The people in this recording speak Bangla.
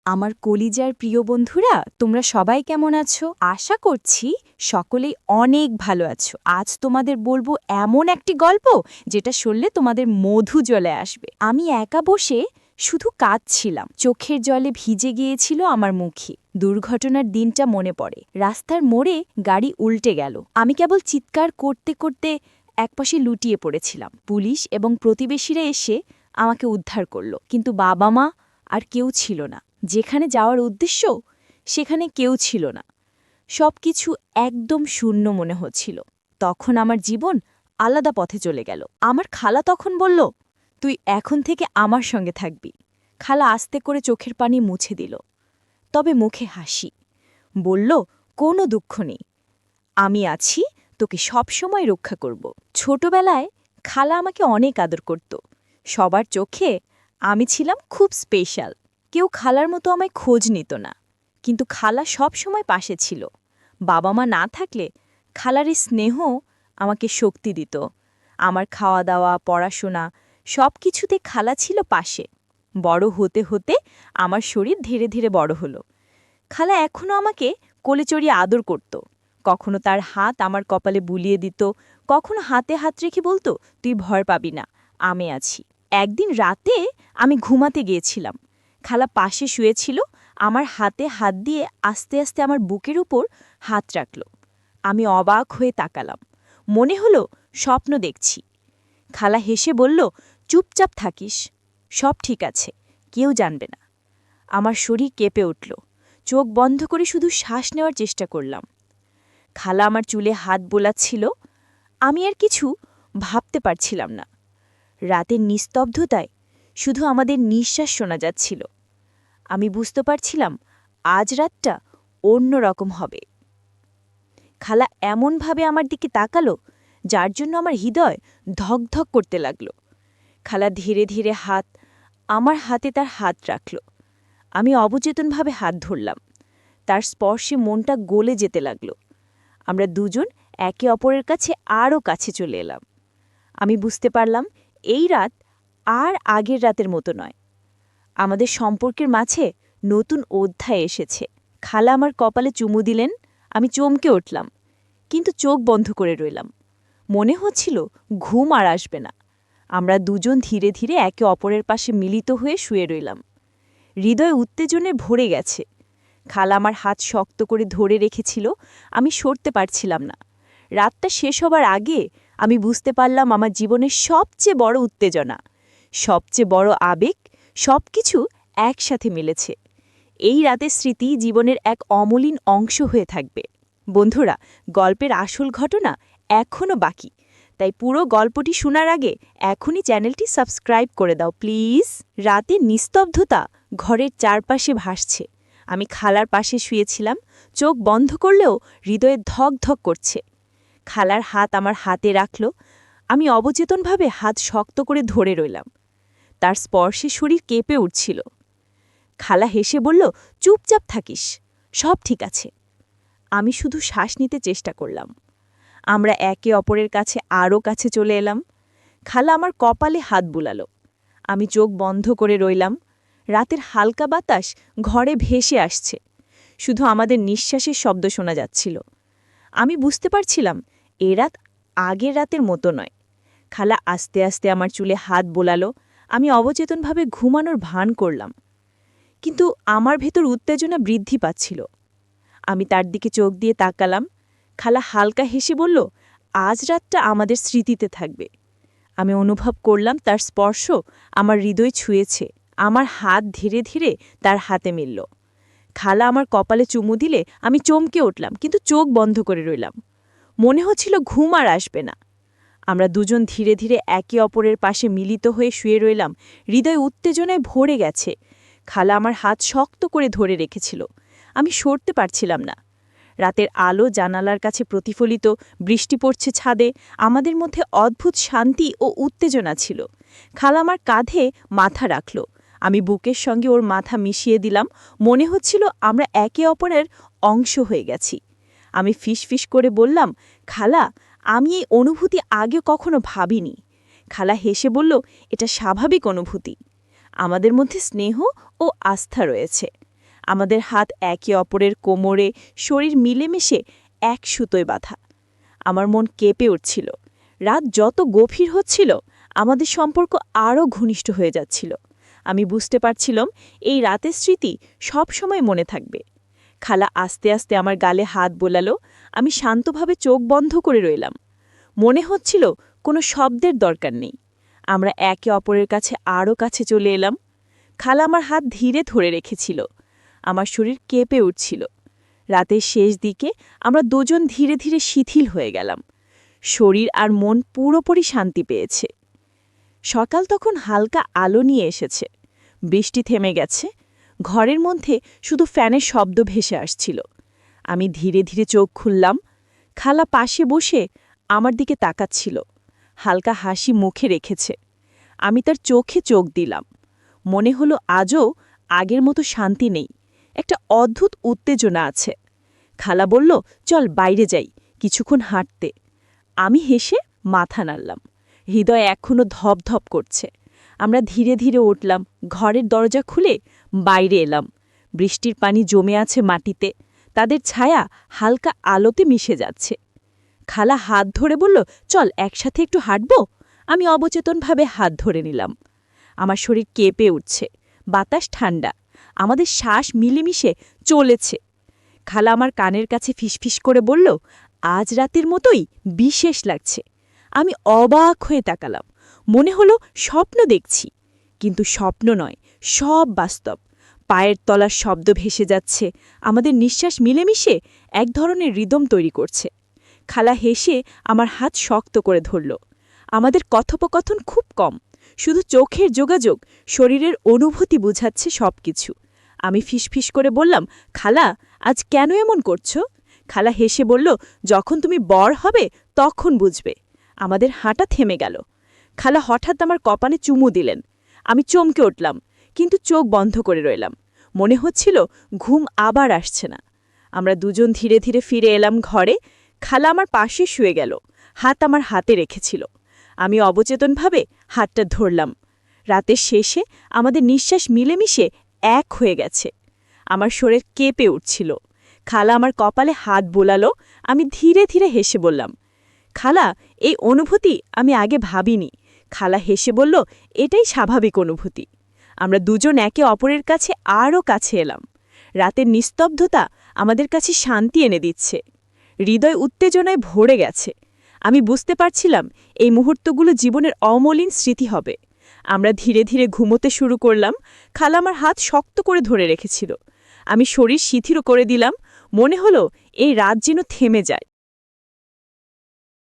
আমার কলিজার প্রিয় বন্ধুরা, তোমরা সবাই কেমন আছো? আশা করছি সকলেই অনেক ভালো আছো। আজ তোমাদের বলবো এমন একটি গল্প যেটা শুনলে তোমাদের মধু জলে আসবে। আমি একা বসে শুধু কাঁদছিলাম। চোখের জলে ভিজে গিয়েছিল আমার মুখে। দুর্ঘটনার দিনটা মনে পড়ে। রাস্তার মোড়ে গাড়ি উল্টে গেল। আমি কেবল চিৎকার করতে করতে একপাশে লুটিয়ে পড়েছিলাম। পুলিশ এবং প্রতিবেশীরা এসে আমাকে উদ্ধার করল, কিন্তু বাবা মা আর কেউ ছিল না। যেখানে যাওয়ার উদ্দেশ্য সেখানে কেউ ছিল না। সবকিছু একদম শূন্য মনে হচ্ছিল। তখন আমার জীবন আলাদা পথে চলে গেল। আমার খালা তখন বলল, তুই এখন থেকে আমার সঙ্গে থাকবি। খালা আস্তে করে চোখের পানি মুছে দিল, তবে মুখে হাসি। বলল, কোনো দুঃখ নেই, আমি আছি, তোকে সবসময় রক্ষা করব। ছোটবেলায় খালা আমাকে অনেক আদর করত। সবার চোখে আমি ছিলাম খুব স্পেশাল। কেউ খালার মতো আমায় খোঁজ নিত না, কিন্তু খালা সব সময় পাশে ছিল। বাবা মা না থাকলে খালার এই স্নেহ আমাকে শক্তি দিত। আমার খাওয়া দাওয়া, পড়াশোনা সব কিছুতে খালা ছিল পাশে। বড় হতে হতে আমার শরীর ধীরে ধীরে বড় হলো। খালা এখনও আমাকে কোলে চড়িয়ে আদর করত। কখনো তার হাত আমার কপালে বুলিয়ে দিত, কখনো হাতে হাত রেখে বলতো, তুই ভয় পাবি না, আমি আছি। একদিন রাতে আমি ঘুমাতে গিয়েছিলাম। খালা পাশে শুয়েছিল, আমার হাতে হাত দিয়ে আস্তে আস্তে আমার বুকের উপর হাত রাখল। আমি অবাক হয়ে তাকালাম। মনে হলো স্বপ্ন দেখছি। খালা হেসে বলল, চুপচাপ থাকিস, সব ঠিক আছে, কেউ জানবে না। আমার শরীর কেঁপে উঠল। চোখ বন্ধ করে শুধু শ্বাস নেওয়ার চেষ্টা করলাম। খালা আমার চুলে হাত বোলাচ্ছিল। আমি আর কিছু ভাবতে পারছিলাম না। রাতের নিস্তব্ধতায় শুধু আমাদের নিঃশ্বাস শোনা যাচ্ছিল। আমি বুঝতে পারছিলাম আজ রাতটা অন্য রকম হবে। খালা এমনভাবে আমার দিকে তাকালো, যার জন্য আমার হৃদয় ধকধক করতে লাগল। খালা ধীরে ধীরে আমার হাতে তার হাত রাখল। আমি অবচেতনভাবে হাত ধরলাম। তার স্পর্শে মনটা গলে যেতে লাগল। আমরা দুজন একে অপরের কাছে আরও কাছে চলে এলাম। আমি বুঝতে পারলাম এই রাত আর আগের রাতের মতো নয়। আমাদের সম্পর্কের মাঝে নতুন অধ্যায় এসেছে। খালা আমার কপালে চুমু দিলেন। আমি চমকে উঠলাম, কিন্তু চোখ বন্ধ করে রইলাম। মনে হচ্ছিল ঘুম আর আসবে না। আমরা দুজন ধীরে ধীরে একে অপরের পাশে মিলিত হয়ে শুয়ে রইলাম। হৃদয় উত্তেজনে ভরে গেছে। খালা আমার হাত শক্ত করে ধরে রেখেছিল, আমি সরতে পারছিলাম না। রাতটা শেষ হবার আগে আমি বুঝতে পারলাম আমার জীবনের সবচেয়ে বড় উত্তেজনা, সবচেয়ে বড় আবেগ সবকিছু একসাথে মিলেছে। এই রাতের স্মৃতি জীবনের এক অমলিন অংশ হয়ে থাকবে। বন্ধুরা, গল্পের আসল ঘটনা এখনও বাকি, তাই পুরো গল্পটি শোনার আগে এখনই চ্যানেলটি সাবস্ক্রাইব করে দাও প্লিজ। রাতে নিস্তব্ধতা ঘরের চারপাশে ভাসছে। আমি খালার পাশে শুয়েছিলাম, চোখ বন্ধ করলেও হৃদয়ে ধক ধক করছে। খালার হাত আমার হাতে রাখল। আমি অবচেতনভাবে হাত শক্ত করে ধরে রইলাম। তার স্পর্শে শরীর কেঁপে উঠছিল। খালা হেসে বলল, চুপচাপ থাকিস, সব ঠিক আছে। আমি শুধু শ্বাস নিতে চেষ্টা করলাম। আমরা একে অপরের কাছে আরও কাছে চলে এলাম। খালা আমার কপালে হাত বুলালো। আমি চোখ বন্ধ করে রইলাম। রাতের হালকা বাতাস ঘরে ভেসে আসছে। শুধু আমাদের নিঃশ্বাসের শব্দ শোনা যাচ্ছিল। আমি বুঝতে পারছিলাম এ রাত আগের রাতের মতো নয়। খালা আস্তে আস্তে আমার চুলে হাত বোলালো। আমি অবচেতনভাবে ঘুমানোর ভান করলাম, কিন্তু আমার ভেতর উত্তেজনা বৃদ্ধি পাচ্ছিল। আমি তার দিকে চোখ দিয়ে তাকালাম। খালা হালকা হেসে বলল, আজ রাতটা আমাদের স্মৃতিতে থাকবে। আমি অনুভব করলাম তার স্পর্শ আমার হৃদয় ছুঁয়েছে। আমার হাত ধীরে ধীরে তার হাতে মিলল। খালা আমার কপালে চুমু দিলে আমি চমকে উঠলাম, কিন্তু চোখ বন্ধ করে রইলাম। মনে হচ্ছিল ঘুম আর আসবে না। আমরা দুজন ধীরে ধীরে একে অপরের পাশে মিলিত হয়ে শুয়ে রইলাম। হৃদয় উত্তেজনায় ভরে গেছে। খালা আমার হাত শক্ত করে ধরে রেখেছিল। আমি সরতে পারছিলাম না। রাতের আলো জানালার কাছে প্রতিফলিত, বৃষ্টি পড়ছে ছাদে। আমাদের মধ্যে অদ্ভুত শান্তি ও উত্তেজনা ছিল। খালা আমার কাঁধে মাথা রাখল। আমি বুকের সঙ্গে ওর মাথা মিশিয়ে দিলাম। মনে হচ্ছিল আমরা একে অপরের অংশ হয়ে গেছি। আমি ফিসফিস করে বললাম, খালা, আমি এই অনুভূতি আগে কখনো ভাবিনি। খালা হেসে বলল, এটা স্বাভাবিক অনুভূতি। আমাদের মধ্যে স্নেহ ও আস্থা রয়েছে। আমাদের হাত একে অপরের কোমরে, শরীর মিলেমিশে এক সুতোয় বাঁধা। আমার মন কেঁপে উঠছিল। রাত যত গভীর হচ্ছিল, আমাদের সম্পর্ক আরও ঘনিষ্ঠ হয়ে যাচ্ছিল। আমি বুঝতে পারছিলাম এই রাতের স্মৃতি সব সময় মনে থাকবে। খালা আস্তে আস্তে আমার গালে হাত বোলালো। আমি শান্তভাবে চোখ বন্ধ করে রইলাম। মনে হচ্ছিল কোনো শব্দের দরকার নেই। আমরা একে অপরের কাছে আরও কাছে চলে এলাম। খালা আমার হাত ধীরে ধরে রেখেছিল। আমার শরীর কেঁপে উঠছিল। রাতের শেষ দিকে আমরা দুজন ধীরে ধীরে শিথিল হয়ে গেলাম। শরীর আর মন পুরোপুরি শান্তি পেয়েছে। সকাল তখন হালকা আলো নিয়ে এসেছে। বৃষ্টি থেমে গেছে। ঘরের মধ্যে শুধু ফ্যানের শব্দ ভেসে আসছিল। আমি ধীরে ধীরে চোখ খুললাম। খালা পাশে বসে আমার দিকে তাকাচ্ছিল। হালকা হাসি মুখে রেখেছে। আমি তার চোখে চোখ দিলাম। মনে হলো আজও আগের মতো শান্তি নেই, একটা অদ্ভুত উত্তেজনা আছে। খালা বলল, চল বাইরে যাই, কিছুক্ষণ হাঁটতে। আমি হেসে মাথা নাড়লাম। হৃদয় এখনও ধপধপ করছে। আমরা ধীরে ধীরে উঠলাম, ঘরের দরজা খুলে বাইরে এলাম। বৃষ্টির পানি জমে আছে মাটিতে, তাদের ছায়া হালকা আলোতে মিশে যাচ্ছে। খালা হাত ধরে বলল, চল একসাথে একটু হাঁটব। আমি অবচেতনভাবে হাত ধরে নিলাম। আমার শরীর কেঁপে উঠছে। বাতাস ঠান্ডা, আমাদের শ্বাস মিলেমিশে চলেছে। খালা আমার কানের কাছে ফিসফিস করে বলল, আজ রাতের মতোই বিশেষ লাগছে। আমি অবাক হয়ে তাকালাম। মনে হলো স্বপ্ন দেখছি, কিন্তু স্বপ্ন নয়, সব বাস্তব। পায়ের তলার শব্দ ভেসে যাচ্ছে, আমাদের নিঃশ্বাস মিলেমিশে এক ধরনের রিদম তৈরি করছে। খালা হেসে আমার হাত শক্ত করে ধরল। আমাদের কথোপকথন খুব কম, শুধু চোখের যোগাযোগ, শরীরের অনুভূতি বুঝাচ্ছে সবকিছু। আমি ফিসফিস করে বললাম, খালা, আজ কেন এমন করছো? খালা হেসে বলল, যখন তুমি বর হবে তখন বুঝবে। আমাদের হাঁটা থেমে গেল। খালা হঠাৎ আমার কপালে চুমু দিলেন। আমি চমকে উঠলাম, কিন্তু চোখ বন্ধ করে রইলাম। মনে হচ্ছিল ঘুম আবার আসছে না। আমরা দুজন ধীরে ধীরে ফিরে এলাম ঘরে। খালা আমার পাশে শুয়ে গেল, হাত আমার হাতে রেখেছিল। আমি অবচেতনভাবে হাতটা ধরলাম। রাতের শেষে আমাদের নিঃশ্বাস মিলেমিশে এক হয়ে গেছে। আমার শরীর কেঁপে উঠছিল। খালা আমার কপালে হাত বোলালো। আমি ধীরে ধীরে হেসে বললাম, খালা, এই অনুভূতি আমি আগে ভাবিনি। খালা হেসে বলল, এটাই স্বাভাবিক অনুভূতি। আমরা দুজন একে অপরের কাছে আরও কাছে এলাম। রাতের নিস্তব্ধতা আমাদের কাছে শান্তি এনে দিচ্ছে। হৃদয় উত্তেজনায় ভরে গেছে। আমি বুঝতে পারছিলাম এই মুহূর্তগুলো জীবনের অমলিন স্মৃতি হবে। আমরা ধীরে ধীরে ঘুমোতে শুরু করলাম। খালা আমার হাত শক্ত করে ধরে রেখেছিল। আমি শরীর শিথিল করে দিলাম। মনে হলো এই রাত যেন থেমে যায়।